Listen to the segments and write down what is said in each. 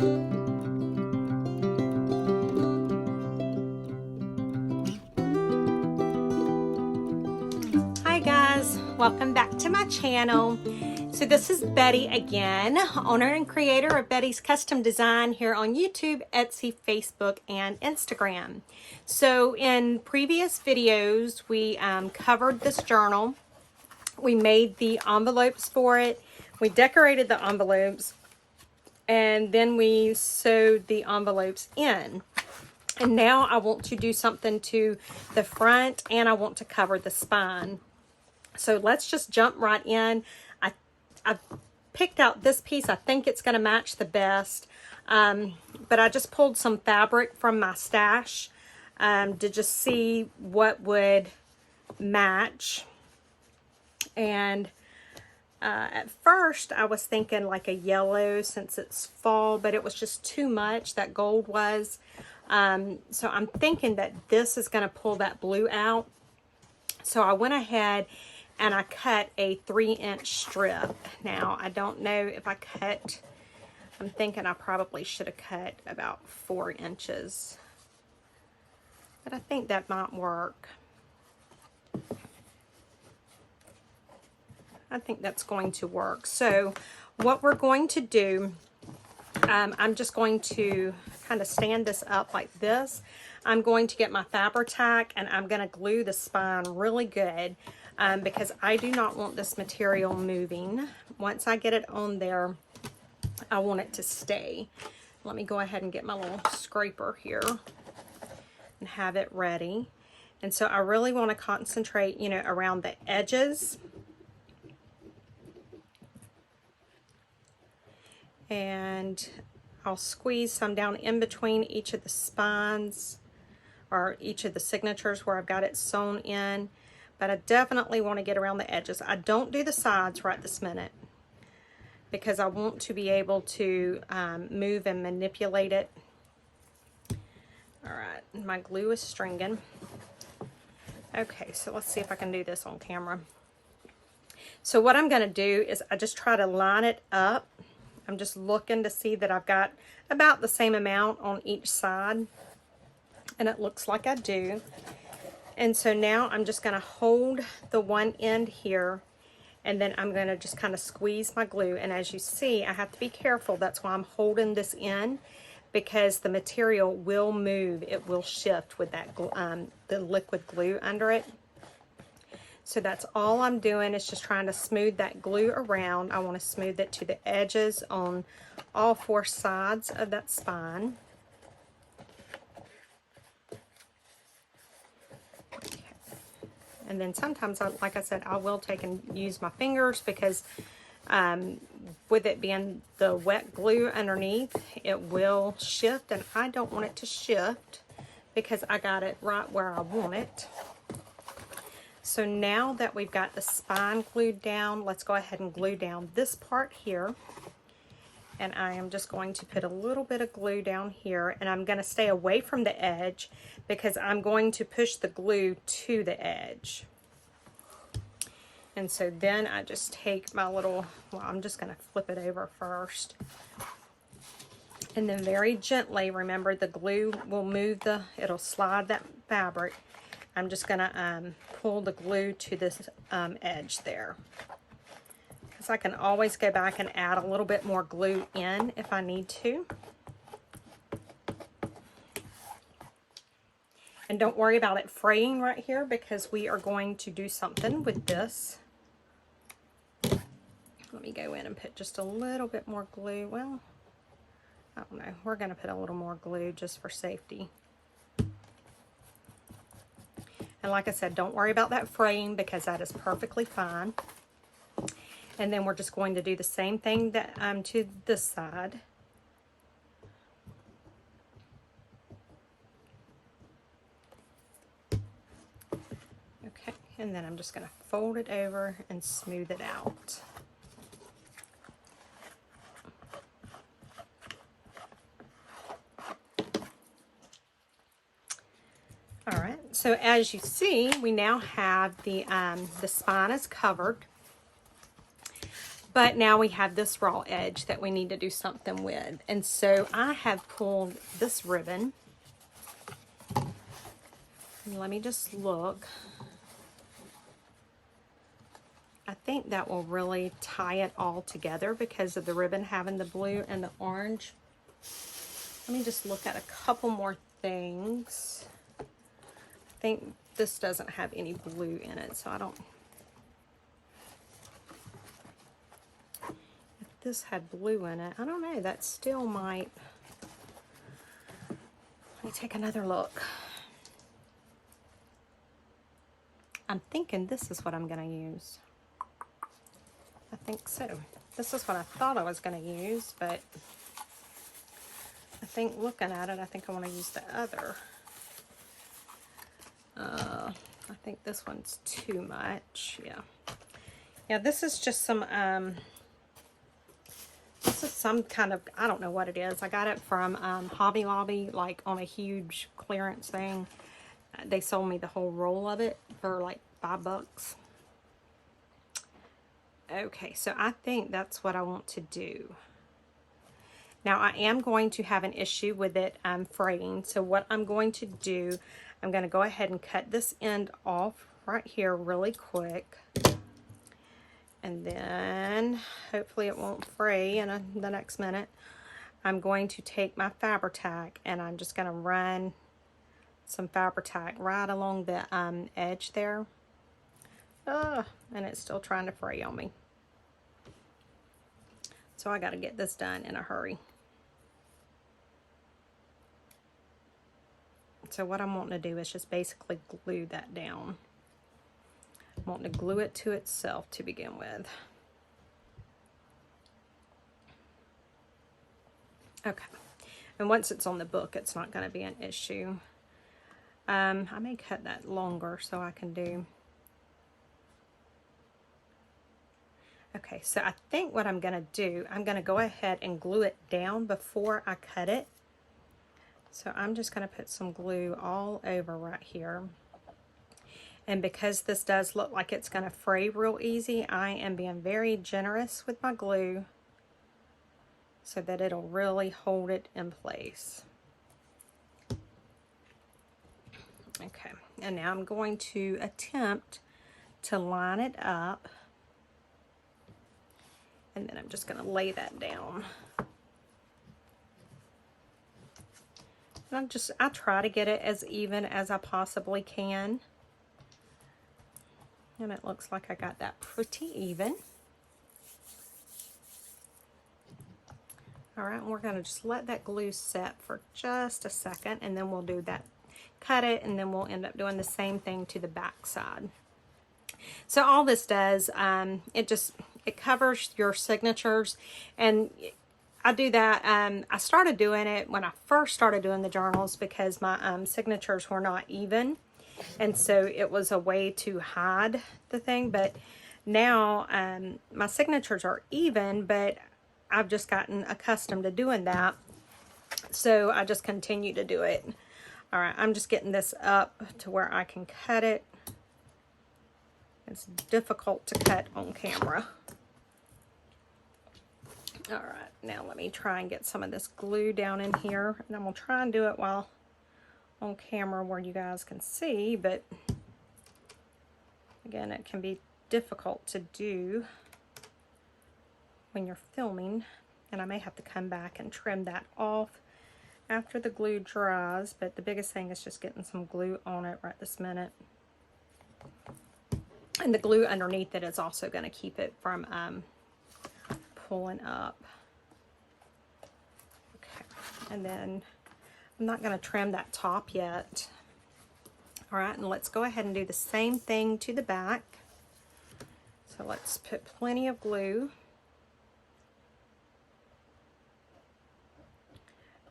Hi guys, welcome back to my channel. So this is Betty again, owner and creator of Betty's Custom Design here on YouTube, Etsy, Facebook, and Instagram. So in previous videos, we covered this journal. We made the envelopes for it. We decorated the envelopes, and then we sewed the envelopes in. And now I want to do something to the front, and I want to cover the spine. So let's just jump right in. I picked out this piece. I think it's going to match the best. But I just pulled some fabric from my stash to just see what would match. And at first I was thinking like a yellow since it's fall, but it was just too much, that gold was. So I'm thinking that this is going to pull that blue out. So I went ahead and I cut a 3-inch strip. Now, I don't know if I cut, I'm thinking I probably should have cut about 4 inches. But I think that might work. I think that's going to work. So what we're going to do, I'm just going to kind of stand this up like this. I'm going to get my Fabri-Tac and I'm going to glue the spine really good. Because I do not want this material moving. Once I get it on there, I want it to stay. Let me go ahead and get my little scraper here and have it ready. And so I really want to concentrate, you know, around the edges. And I'll squeeze some down in between each of the spines or each of the signatures where I've got it sewn in. But I definitely want to get around the edges. I don't do the sides right this minute because I want to be able to move and manipulate it. All right, my glue is stringing. Okay, so let's see if I can do this on camera. So what I'm going to do is I just try to line it up. I'm just looking to see that I've got about the same amount on each side. And it looks like I do. And so now I'm just going to hold the one end here, and then I'm going to just kind of squeeze my glue. And as you see, I have to be careful. That's why I'm holding this in, because the material will move. It will shift with that the liquid glue under it. So that's all I'm doing, is just trying to smooth that glue around. I want to smooth it to the edges on all 4 sides of that spine. And then sometimes, like I said, I will take and use my fingers because with it being the wet glue underneath, it will shift, and I don't want it to shift because I got it right where I want it. So now that we've got the spine glued down, let's go ahead and glue down this part here. And I am just going to put a little bit of glue down here, and I'm going to stay away from the edge because I'm going to push the glue to the edge. And so then I just take my little, well, I'm just going to flip it over first. And then very gently, remember the glue will move it'll slide that fabric. I'm just going to pull the glue to this edge there. I can always go back and add a little bit more glue in if I need to. And don't worry about it fraying right here because we are going to do something with this. Let me go in and put just a little bit more glue. Well, I don't know. We're going to put a little more glue just for safety. And like I said, don't worry about that fraying because that is perfectly fine. And then we're just going to do the same thing that to this side. Okay, and then I'm just going to fold it over and smooth it out. All right, so as you see, we now have the spine is covered. But now we have this raw edge that we need to do something with. And so I have pulled this ribbon. And let me just look. I think that will really tie it all together because of the ribbon having the blue and the orange. Let me just look at a couple more things. I think this doesn't have any blue in it, so I don't... If this had blue in it, I don't know, that still might... Let me take another look. I'm thinking this is what I'm going to use. I think so. This is what I thought I was going to use, but I think looking at it, I think I want to use the other. I think this one's too much. Yeah. Yeah, this is just some, this is some kind of, I don't know what it is. I got it from Hobby Lobby, like on a huge clearance thing. They sold me the whole roll of it for like $5. Okay, so I think that's what I want to do. Now I am going to have an issue with it fraying. So what I'm going to do, I'm going to go ahead and cut this end off right here really quick. And then hopefully it won't fray in the next minute. I'm going to take my Fabri-Tac and I'm just going to run some Fabri-Tac right along the edge there. And it's still trying to fray on me. So I got to get this done in a hurry. So what I'm wanting to do is just basically glue that down. I'm wanting to glue it to itself to begin with. Okay. And once it's on the book, it's not going to be an issue. I may cut that longer so I can do... Okay, so I think what I'm going to do, I'm going to go ahead and glue it down before I cut it. So I'm just going to put some glue all over right here. And because this does look like it's going to fray real easy, I am being very generous with my glue so that it'll really hold it in place. Okay, and now I'm going to attempt to line it up. And then I'm just going to lay that down. And I try to get it as even as I possibly can. And it looks like I got that pretty even. All right, and we're going to just let that glue set for just a second, and then we'll do that, cut it, and then we'll end up doing the same thing to the back side. So all this does, it covers your signatures, and I do that. I started doing it when I first started doing the journals because my signatures were not even, and so it was a way to hide the thing. But now my signatures are even, but I've just gotten accustomed to doing that, so I just continue to do it. All right, I'm just getting this up to where I can cut it. It's difficult to cut on camera. All right, now let me try and get some of this glue down in here, and I'm gonna try and do it while on camera where you guys can see, but again, it can be difficult to do when you're filming, and I may have to come back and trim that off after the glue dries, but the biggest thing is just getting some glue on it right this minute. And the glue underneath it is also going to keep it from pulling up. Okay, and then I'm not going to trim that top yet. All right, and let's go ahead and do the same thing to the back. So let's put plenty of glue,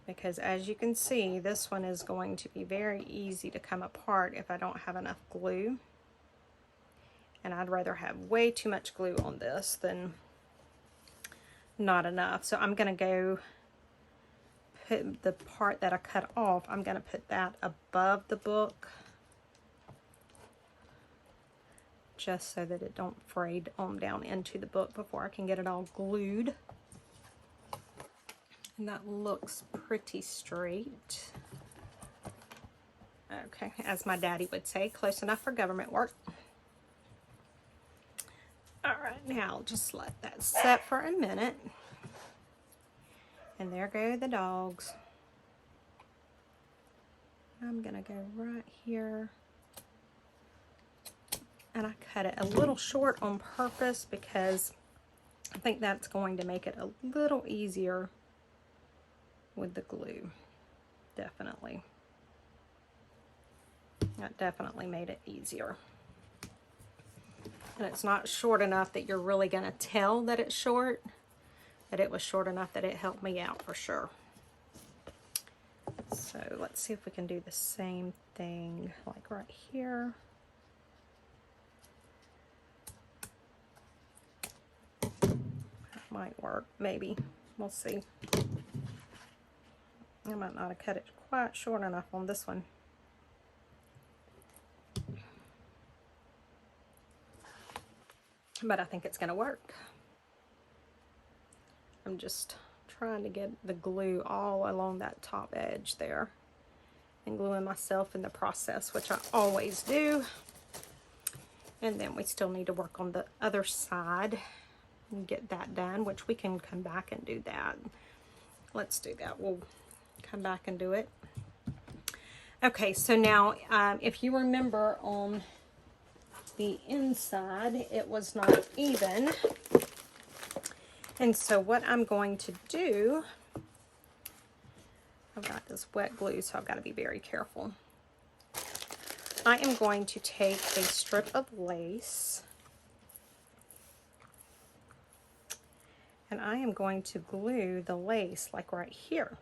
because as you can see, this one is going to be very easy to come apart if I don't have enough glue. And I'd rather have way too much glue on this than not enough. So I'm going to go put the part that I cut off, I'm going to put that above the book, just so that it don't fray on down into the book before I can get it all glued. And that looks pretty straight. Okay, as my daddy would say, close enough for government work. All right, now I'll just let that set for a minute. And there go the dogs. I'm gonna go right here. And I cut it a little short on purpose because I think that's going to make it a little easier with the glue. Definitely. That definitely made it easier. And it's not short enough that you're really going to tell that it's short, but it was short enough that it helped me out for sure. So let's see if we can do the same thing like right here. That might work, maybe. We'll see. I might not have cut it quite short enough on this one. But I think it's going to work. I'm just trying to get the glue all along that top edge there and gluing myself in the process, which I always do. And then we still need to work on the other side and get that done, which we can come back and do that. Let's do that. We'll come back and do it. Okay, so now if you remember on the inside, it was not even. And so what I'm going to do, I've got this wet glue, so I've got to be very careful. I am going to take a strip of lace and I am going to glue the lace like right here.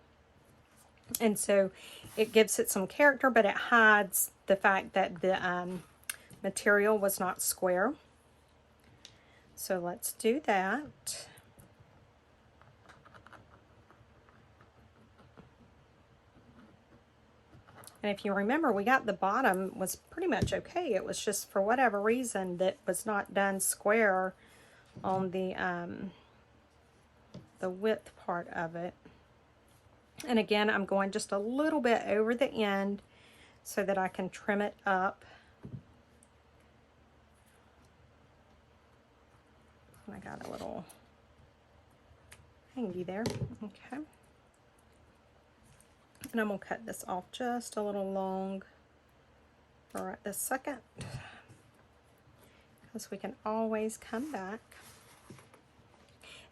And so it gives it some character, but it hides the fact that the material was not square. So let's do that. And if you remember, we got the bottom was pretty much okay. It was just for whatever reason that was not done square on the width part of it. And again, I'm going just a little bit over the end so that I can trim it up. And I got a little hangy there. Okay. And I'm going to cut this off just a little long for right this second, because we can always come back.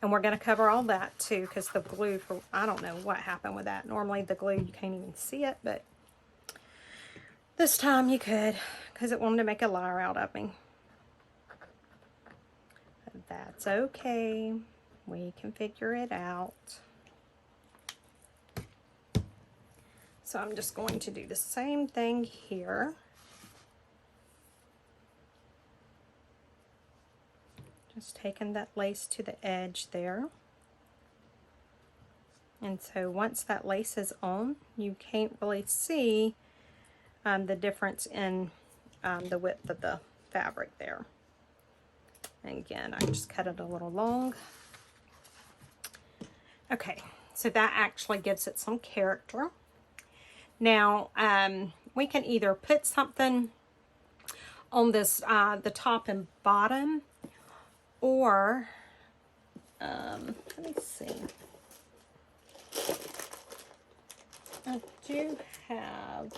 And we're going to cover all that too, because the glue, for I don't know what happened with that. Normally the glue, you can't even see it, but this time you could, because it wanted to make a liar out of me. But that's okay. We can figure it out. So I'm just going to do the same thing here. Just taking that lace to the edge there. And so once that lace is on, you can't really see the difference in the width of the fabric there. And again, I just cut it a little long. Okay, so that actually gives it some character. Now, we can either put something on this, the top and bottom, or, let me see. I do have,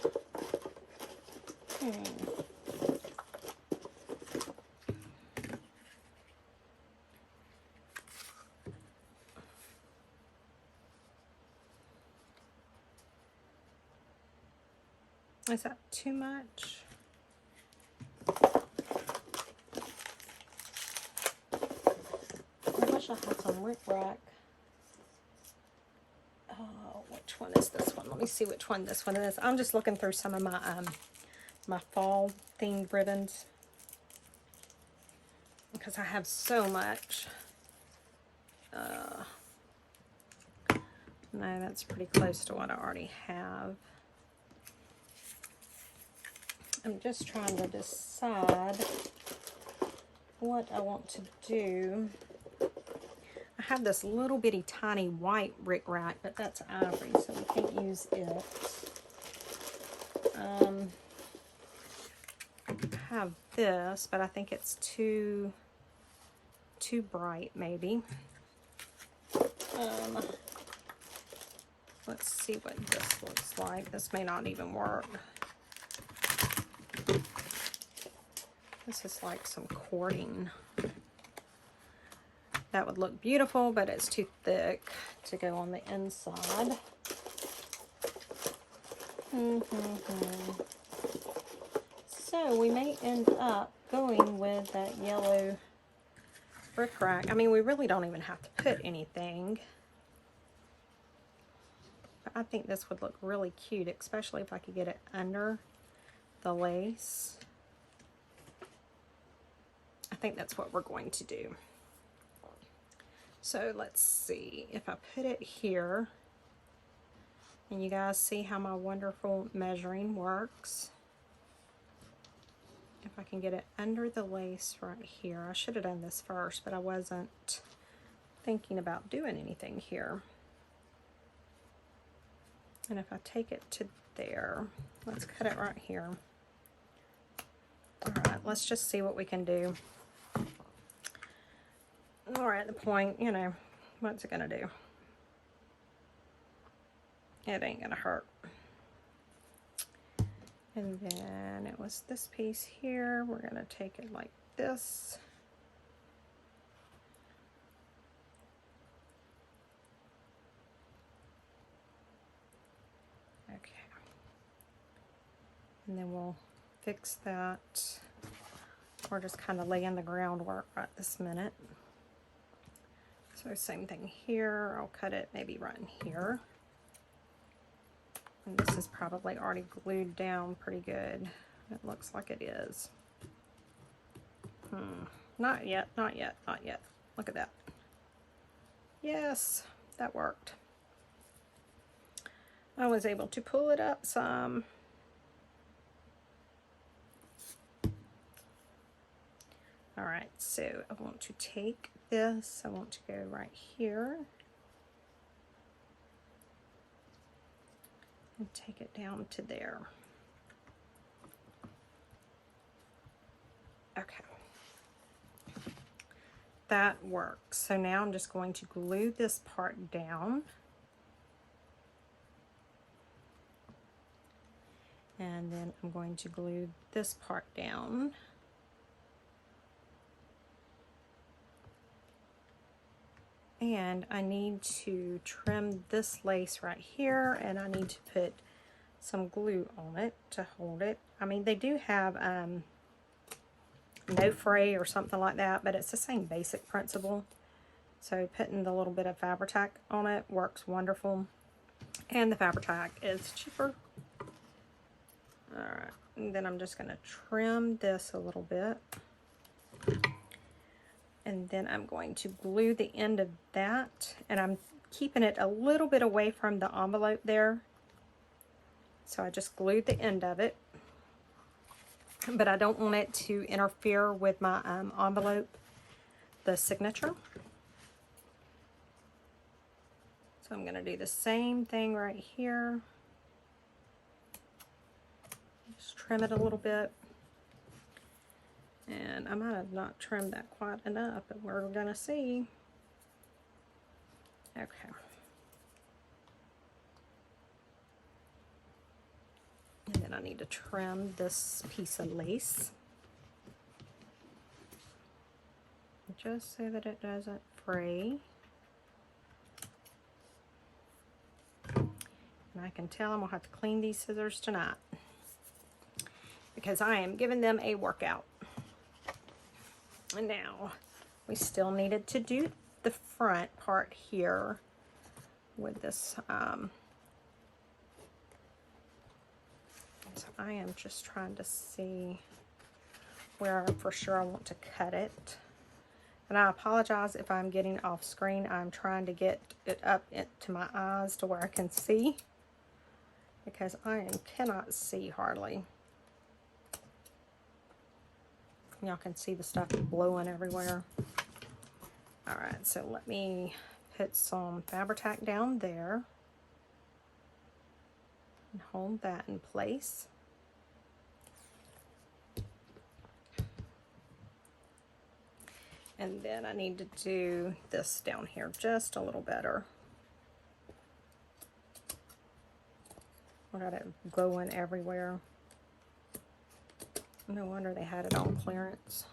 Is that too much? I wish I had some rickrack. Oh, which one is this one? Let me see which one this one is. I'm just looking through some of my my fall themed ribbons because I have so much. No, that's pretty close to what I already have. I'm just trying to decide what I want to do, I have this little bitty tiny white rickrack, but that's ivory, so we can't use it. I have this, but I think it's too bright, maybe. Let's see what this looks like. This may not even work. This is like some cording. That would look beautiful, but it's too thick to go on the inside. So we may end up going with that yellow rickrack. I mean, we really don't even have to put anything. But I think this would look really cute, especially if I could get it under the lace. I think that's what we're going to do. So let's see if I put it here, and you guys see how my wonderful measuring works. If I can get it under the lace right here. I should have done this first, but I wasn't thinking about doing anything here. And if I take it to there, let's cut it right here. All right, let's just see what we can do. We're at the point, you know, what's it gonna do? It ain't gonna hurt. And then it was this piece here. We're gonna take it like this. Okay. And then we'll fix that. We're just kind of laying the groundwork right this minute. So same thing here. I'll cut it maybe right in here. And this is probably already glued down pretty good. It looks like it is. Not yet, not yet, not yet. Look at that. Yes, that worked. I was able to pull it up some. All right, so I want to take this, I want to go right here and take it down to there. Okay, that works. So now I'm just going to glue this part down. And then I'm going to glue this part down. And I need to trim this lace right here, and I need to put some glue on it to hold it. I mean, they do have no fray or something like that, but it's the same basic principle. So putting the little bit of Fabri-Tac on it works wonderful. And the Fabri-Tac is cheaper. Alright, and then I'm just going to trim this a little bit. And then I'm going to glue the end of that, and I'm keeping it a little bit away from the envelope there. So I just glued the end of it, but I don't want it to interfere with my envelope, the signature. So I'm going to do the same thing right here. Just trim it a little bit. And I might have not trimmed that quite enough, but we're gonna see. Okay. And then I need to trim this piece of lace, just so that it doesn't fray. And I can tell I'm gonna have to clean these scissors tonight, because I am giving them a workout. And now we still needed to do the front part here with this. So I am just trying to see where for sure I want to cut it. And I apologize if I'm getting off screen. I'm trying to get it up to my eyes to where I can see, because I cannot see hardly. Y'all can see the stuff blowing everywhere. All right, so let me put some Fabri-Tac down there and hold that in place. And then I need to do this down here just a little better. I got it glowing everywhere. No wonder they had it on clearance.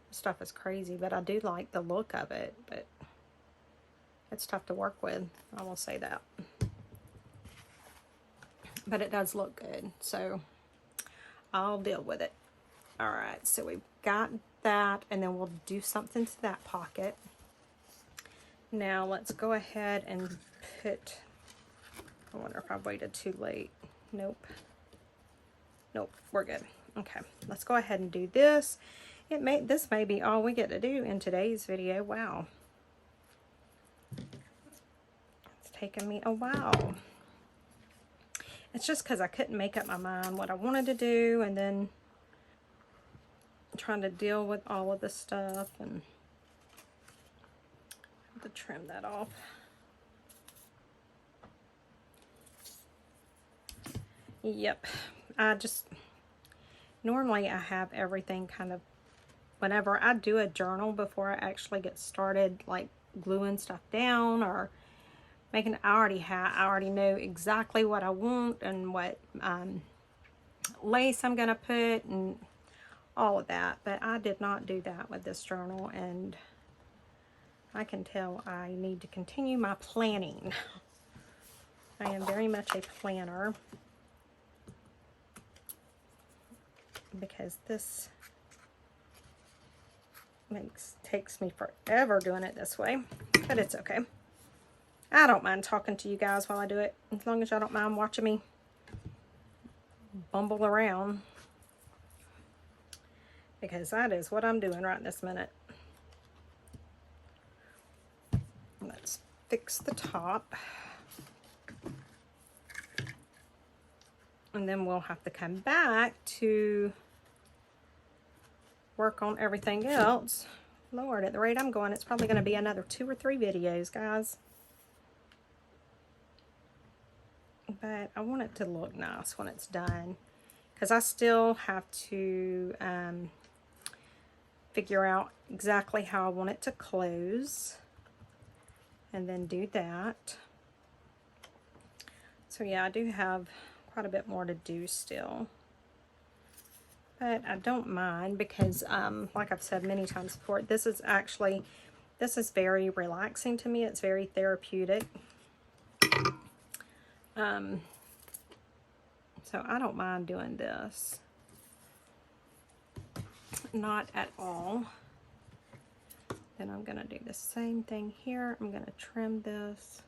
This stuff is crazy, but I do like the look of it, but it's tough to work with, I will say that. But it does look good, so I'll deal with it. All right, so we've got that, and then we'll do something to that pocket. Now let's go ahead and put, I wonder if I waited too late. Nope, we're good. Okay, let's go ahead and do this. This may be all we get to do in today's video. Wow, it's taken me a while. It's just because I couldn't make up my mind what I wanted to do, and then trying to deal with all of this stuff, and I have to trim that off. Yep, normally I have everything kind of, whenever I do a journal, before I actually get started like gluing stuff down or making, I already know exactly what I want and what lace I'm gonna put and all of that, but I did not do that with this journal, and I can tell I need to continue my planning. I am very much a planner, because this takes me forever doing it this way, but it's okay. I don't mind talking to you guys while I do it, as long as y'all don't mind watching me bumble around, because that is what I'm doing right this minute. Let's fix the top, and then we'll have to come back to work on everything else. Lord, at the rate I'm going, it's probably going to be another 2 or 3 videos, guys. But I want it to look nice when it's done, because I still have to figure out exactly how I want it to close, and then do that. So yeah, I do have quite a bit more to do still, but I don't mind, because like I've said many times before, this is very relaxing to me. It's very therapeutic. So I don't mind doing this, not at all. Then I'm gonna do the same thing here. I'm gonna trim this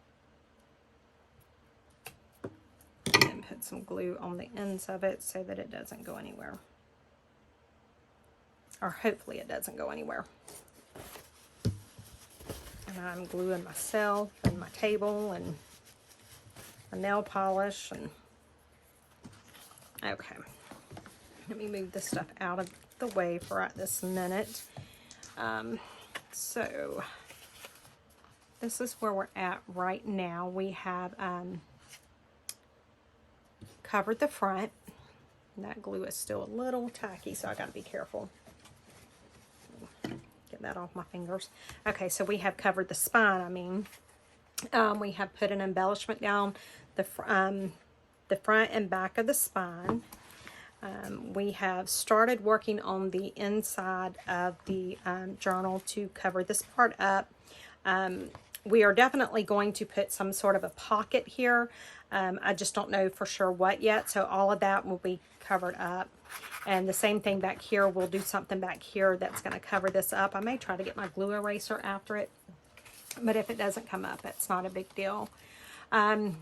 and put some glue on the ends of it so that it doesn't go anywhere, or hopefully it doesn't go anywhere. And I'm gluing myself and my table and my nail polish, and okay, let me move this stuff out of the way for right this minute. So this is where we're at right now. We have covered the front, and that glue is still a little tacky, so I got to be careful. Get that off my fingers. Okay, so we have covered the spine. We have put an embellishment down the front and back of the spine. We have started working on the inside of the journal to cover this part up. We are definitely going to put some sort of a pocket here. I just don't know for sure what yet, so all of that will be covered up. And the same thing back here, we'll do something back here that's going to cover this up. I may try to get my glue eraser after it, but if it doesn't come up, it's not a big deal.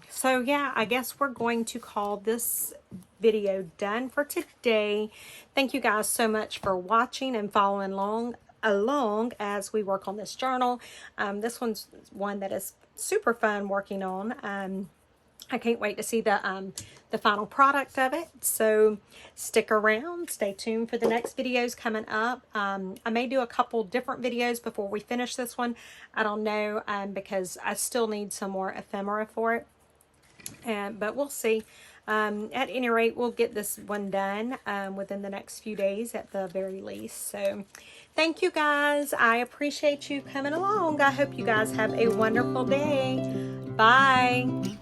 So yeah, I guess we're going to call this video done for today. Thank you guys so much for watching and following along as we work on this journal. This one's one that is super fun working on. I can't wait to see the final product of it. So stick around, stay tuned for the next videos coming up. I may do a couple different videos before we finish this one. I don't know, because I still need some more ephemera for it. But we'll see. At any rate, we'll get this one done within the next few days at the very least. So thank you guys. I appreciate you coming along. I hope you guys have a wonderful day. Bye.